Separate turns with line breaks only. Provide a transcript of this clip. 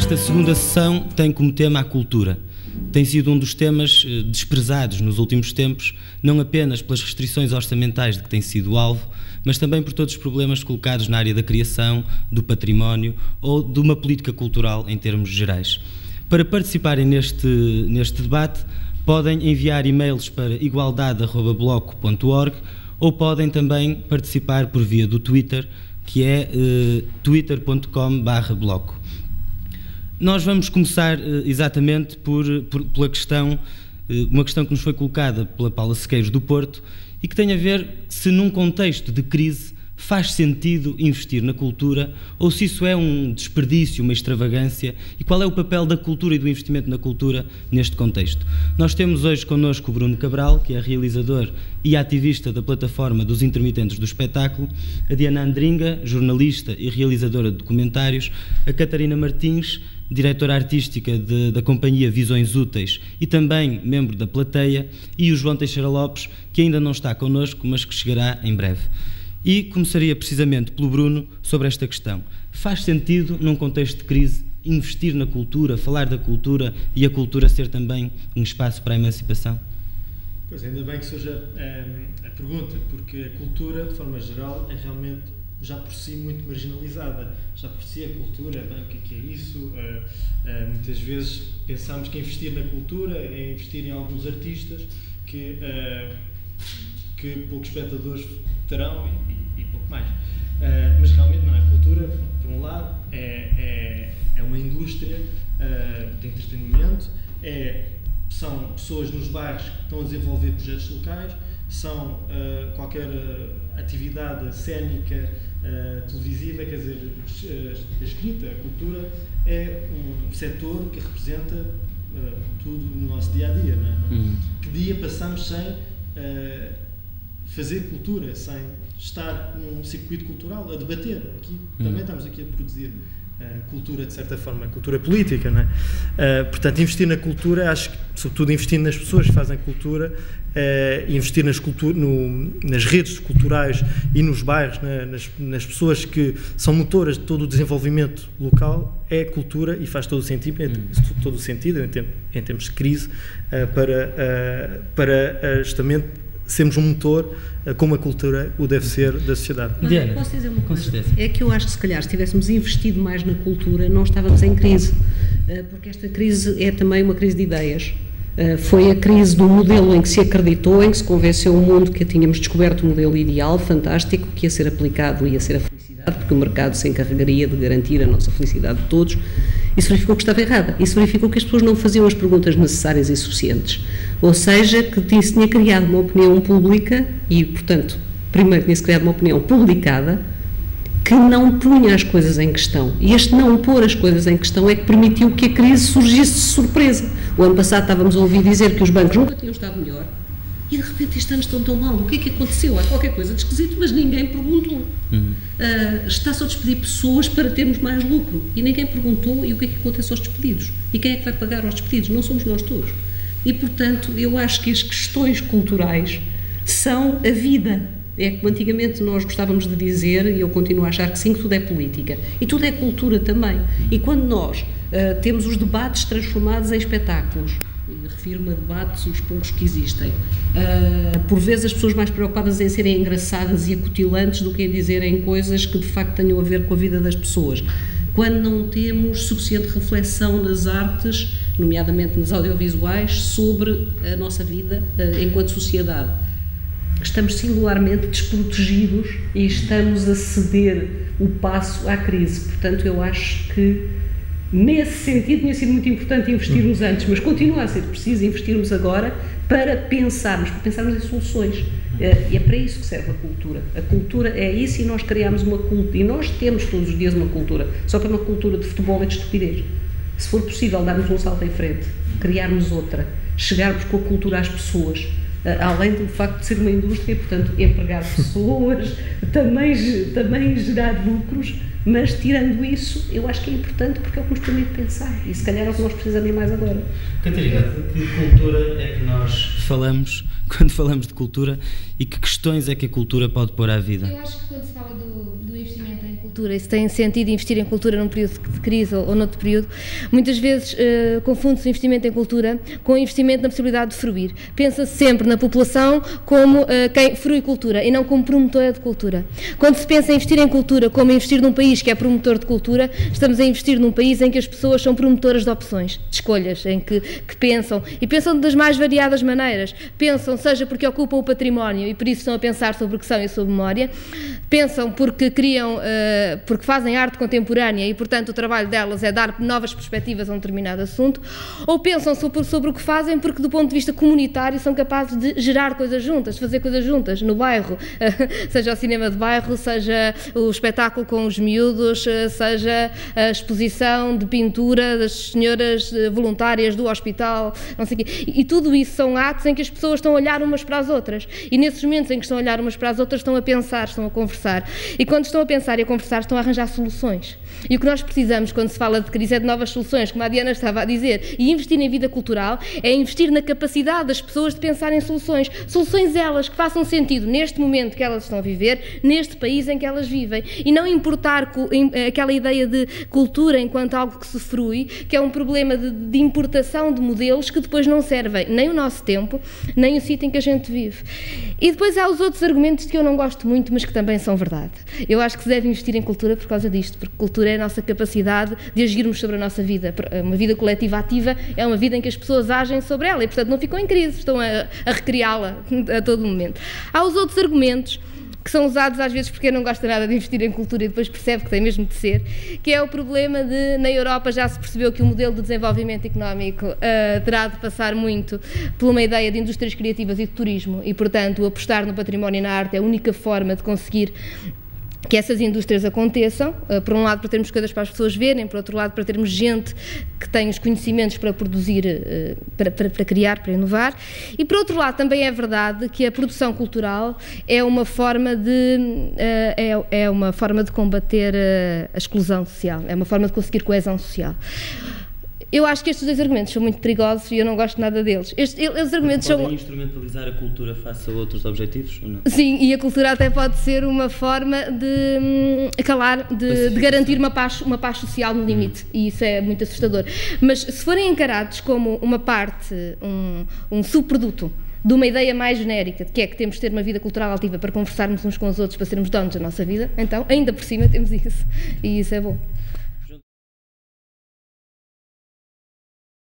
Esta segunda sessão tem como tema a cultura. Tem sido um dos temas desprezados nos últimos tempos, não apenas pelas restrições orçamentais de que tem sido alvo, mas também por todos os problemas colocados na área da criação, do património ou de uma política cultural em termos gerais. Para participarem neste debate, podem enviar e-mails para igualdade@bloco.org ou podem também participar por via do Twitter, que é twitter.com/bloco. Nós vamos começar exatamente pela questão, uma questão que nos foi colocada pela Paula Sequeiros do Porto e que tem a ver se num contexto de crise faz sentido investir na cultura ou se isso é um desperdício, uma extravagância, e qual é o papel da cultura e do investimento na cultura neste contexto. Nós temos hoje connosco o Bruno Cabral, que é realizador e ativista da plataforma dos intermitentes do espetáculo, a Diana Andringa, jornalista e realizadora de documentários, a Catarina Martins, diretora artística da companhia Visões Úteis e também membro da plateia, e o João Teixeira Lopes, que ainda não está connosco, mas que chegará em breve. E começaria precisamente pelo Bruno sobre esta questão. Faz sentido, num contexto de crise, investir na cultura, falar da cultura e a cultura ser também um espaço para a emancipação?
Pois, ainda bem que seja a pergunta, porque a cultura, de forma geral, é realmente já por si muito marginalizada. Já por si a cultura, bem, o que é isso? Muitas vezes pensamos que investir na cultura é investir em alguns artistas que poucos espectadores terão e pouco mais. Mas realmente não é. A cultura, por um lado, é uma indústria de entretenimento, são pessoas nos bairros que estão a desenvolver projetos locais, são qualquer atividade cénica, televisiva, quer dizer, a escrita, a cultura é um setor que representa tudo no nosso dia-a-dia, não é? Que dia passamos sem fazer cultura, sem estar num circuito cultural a debater? Aqui também estamos aqui a produzir cultura, de certa forma, cultura política, não é? Portanto, investir na cultura, acho que, sobretudo, investir nas pessoas que fazem cultura, investir nas redes culturais e nos bairros, né? nas pessoas que são motoras de todo o desenvolvimento local, é cultura e faz todo o sentido, em termos de crise, para justamente sermos um motor, como a cultura o deve ser, da sociedade.
Diana, posso dizer uma coisa? É que eu acho que se calhar se tivéssemos investido mais na cultura não estávamos em crise, porque esta crise é também uma crise de ideias. Foi a crise do modelo em que se acreditou, em que se convenceu o mundo que tínhamos descoberto um modelo ideal, fantástico, que ia ser aplicado, ia ser a felicidade, porque o mercado se encarregaria de garantir a nossa felicidade de todos. Isso verificou que estava errada. Isso verificou que as pessoas não faziam as perguntas necessárias e suficientes. Ou seja, que se tinha criado uma opinião pública e, portanto, primeiro tinha-se criado uma opinião publicada que não punha as coisas em questão. E este não pôr as coisas em questão é que permitiu que a crise surgisse de surpresa. O ano passado estávamos a ouvir dizer que os bancos nunca tinham estado melhor e, de repente, este ano estão tão mal. O que é que aconteceu? Há qualquer coisa de esquisito, mas ninguém perguntou. Está-se a despedir pessoas para termos mais lucro e ninguém perguntou e o que é que acontece aos despedidos? E quem é que vai pagar aos despedidos? Não somos nós todos. E, portanto, eu acho que as questões culturais são a vida. É como antigamente nós gostávamos de dizer, e eu continuo a achar que sim, que tudo é política. E tudo é cultura também. E quando nós temos os debates transformados em espetáculos, e refiro-me a debates, os poucos que existem, por vezes as pessoas mais preocupadas em serem engraçadas e acutilantes do que em dizerem coisas que de facto tenham a ver com a vida das pessoas. Quando não temos suficiente reflexão nas artes, nomeadamente nas audiovisuais, sobre a nossa vida enquanto sociedade. Estamos singularmente desprotegidos e estamos a ceder o passo à crise. Portanto, eu acho que, nesse sentido, tinha sido muito importante investirmos antes, mas continua a ser preciso investirmos agora para pensarmos em soluções. E é para isso que serve a cultura. A cultura é isso e nós criamos uma cultura. E nós temos todos os dias uma cultura, só que é uma cultura de futebol e de estupidez. Se for possível darmos um salto em frente, criarmos outra, chegarmos com a cultura às pessoas, além do facto de ser uma indústria, portanto, empregar pessoas, também gerar lucros, mas tirando isso, eu acho que é importante porque é o que nos permite pensar e se calhar é o que nós precisamos mais agora.
Catarina, de que cultura é que nós falamos quando falamos de cultura e que questões é que a cultura pode pôr à vida?
Eu acho que quando se fala do investimento em cultura, cultura e se tem sentido investir em cultura num período de crise ou noutro período, muitas vezes confunde-se o investimento em cultura com o investimento na possibilidade de fruir. Pensa-se sempre na população como quem frui cultura e não como promotora de cultura. Quando se pensa em investir em cultura como investir num país que é promotor de cultura, estamos a investir num país em que as pessoas são promotoras de opções, de escolhas, em que pensam, e pensam das mais variadas maneiras. Pensam, seja porque ocupam o património e por isso estão a pensar sobre o que são e sobre memória, pensam porque criam, porque fazem arte contemporânea e, portanto, o trabalho delas é dar novas perspectivas a um determinado assunto, ou pensam sobre o que fazem porque, do ponto de vista comunitário, são capazes de gerar coisas juntas, de fazer coisas juntas no bairro, seja o cinema de bairro, seja o espetáculo com os miúdos, seja a exposição de pintura das senhoras voluntárias do hospital, não sei o quê. E tudo isso são atos em que as pessoas estão a olhar umas para as outras. E nesses momentos em que estão a olhar umas para as outras, estão a pensar, estão a conversar. E quando estão a pensar e a conversar, estão a arranjar soluções. E o que nós precisamos, quando se fala de crise, é de novas soluções, como a Diana estava a dizer. E investir em vida cultural é investir na capacidade das pessoas de pensar em soluções. Soluções elas que façam sentido neste momento que elas estão a viver, neste país em que elas vivem. E não importar aquela ideia de cultura enquanto algo que se frui, que é um problema de importação de modelos que depois não servem nem o nosso tempo, nem o sítio em que a gente vive. E depois há os outros argumentos que eu não gosto muito, mas que também são verdade. Eu acho que se deve investir em cultura por causa disto, porque cultura é a nossa capacidade de agirmos sobre a nossa vida. Uma vida coletiva ativa é uma vida em que as pessoas agem sobre ela e, portanto, não ficam em crise, estão a recriá-la a todo momento. Há os outros argumentos que são usados às vezes porque não gosta nada de investir em cultura e depois percebe que tem mesmo de ser, que é o problema de, na Europa já se percebeu que o modelo de desenvolvimento económico terá de passar muito por uma ideia de indústrias criativas e de turismo e, portanto, apostar no património e na arte é a única forma de conseguir que essas indústrias aconteçam, por um lado para termos coisas para as pessoas verem, por outro lado para termos gente que tem os conhecimentos para produzir, para criar, para inovar, e por outro lado também é verdade que a produção cultural é uma forma de combater a exclusão social, é uma forma de conseguir coesão social. Eu acho que estes dois argumentos são muito perigosos e eu não gosto nada deles. Estes argumentos
podem instrumentalizar a cultura face a outros objetivos ou não?
Sim, e a cultura até pode ser uma forma de garantir uma paz social no limite, e isso é muito assustador. Mas se forem encarados como uma parte, um subproduto de uma ideia mais genérica, de que é que temos de ter uma vida cultural ativa para conversarmos uns com os outros, para sermos donos da nossa vida, então, ainda por cima, temos isso. E isso é bom.